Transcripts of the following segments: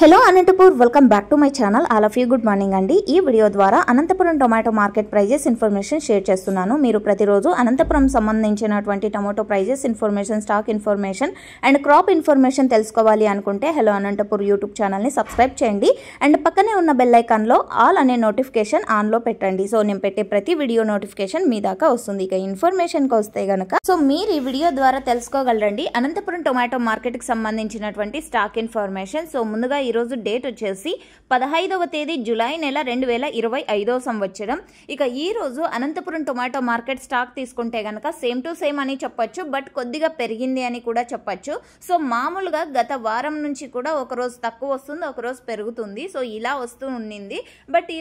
Hello Anantapur welcome back to my channel all of you good morning అండి। ఈ video ద్వారా Anantapuram tomato market prices information share చేస్తున్నాను। మీరు ప్రతిరోజు అనంతపురం సంబంధించినటువంటి tomato prices information, stock information and crop information తెలుసుకోవాలి అనుకుంటే హలో అనంతపూర్ యూట్యూబ్ ఛానల్ని సబ్స్క్రైబ్ చేయండి అండ్ పక్కనే ఉన్న బెల్ ఐకాన్లో ఆల్ అనే నోటిఫికేషన్ ఆన్లో పెట్టండి। సో నేను పెట్టే ప్రతి వీడియో నోటిఫికేషన్ మీ దాకా వస్తుంది। ఇక ఇన్ఫర్మేషన్కి వస్తే గనక మీరు ఈ వీడియో ద్వారా తెలుసుకోగలరండి అనంతపురం టొమాటో మార్కెట్కి సంబంధించినటువంటి స్టాక్ ఇన్ఫర్మేషన్। సో ముందుగా ఈ రోజు డేట్ వచ్చేసి 15వ తేదీ జూలై నెల 2025వ సంవత్సరం। ఇక ఈ రోజు అనంతపురం టొమాటో మార్కెట్ స్టాక్ తీసుకుంటే గనక సేమ్ టు సేమ్ అని చెప్పొచ్చు, బట్ కొద్దిగా పెరిగింది అని కూడా చెప్పొచ్చు। సో మామూలుగా గత వారం నుంచి కూడా ఒక రోజు తక్కువ వస్తుంది, ఒక రోజు పెరుగుతుంది। సో ఇలా వస్తూ ఉండింది, బట్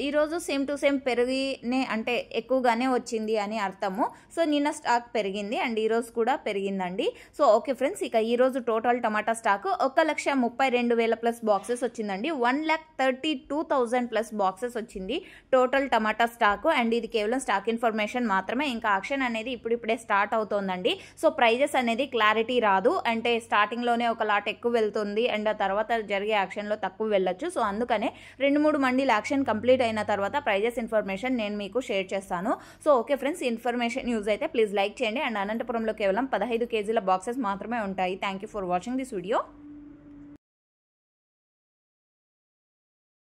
ఈ రోజు సేమ్ టు సేమ్ పెరిగినే అంటే ఎక్కువగానే వచ్చింది అని అర్థము। సో నిన్న స్టాక్ పెరిగింది అండ్ ఈ రోజు కూడా పెరిగిందండి। సో ఓకే ఫ్రెండ్స్, ఇక ఈ రోజు టోటల్ టమాటా స్టాక్ 1,32,000 ప్లస్ బాక్సెస్ వచ్చిందండి। 1,32,000 ప్లస్ బాక్సెస్ వచ్చింది టోటల్ టమాటా స్టాక్ అండ్ ఇది కేవలం స్టాక్ ఇన్ఫర్మేషన్ మాత్రమే। ఇంకా ఆక్షన్ అనేది ఇప్పుడిప్పుడే స్టార్ట్ అవుతోందండి। సో ప్రైజెస్ అనేది క్లారిటీ రాదు, అంటే స్టార్టింగ్లోనే ఒక లాట్ ఎక్కువ వెళ్తుంది అండ్ ఆ తర్వాత జరిగే యాక్షన్లో తక్కువ వెళ్ళొచ్చు। సో అందుకనే 2-3 మండీల యాక్షన్ కంప్లీట్ అయిన తర్వాత ప్రైజెస్ ఇన్ఫర్మేషన్ నేను మీకు షేర్ చేస్తాను। So okay friends, information use అయితే ప్లీజ్ లైక్ చేయండి అండ్ అనంతపురంలో కేవలం 15 కేజీల బాక్సెస్ మాత్రమే ఉంటాయి। Thank you for watching this video.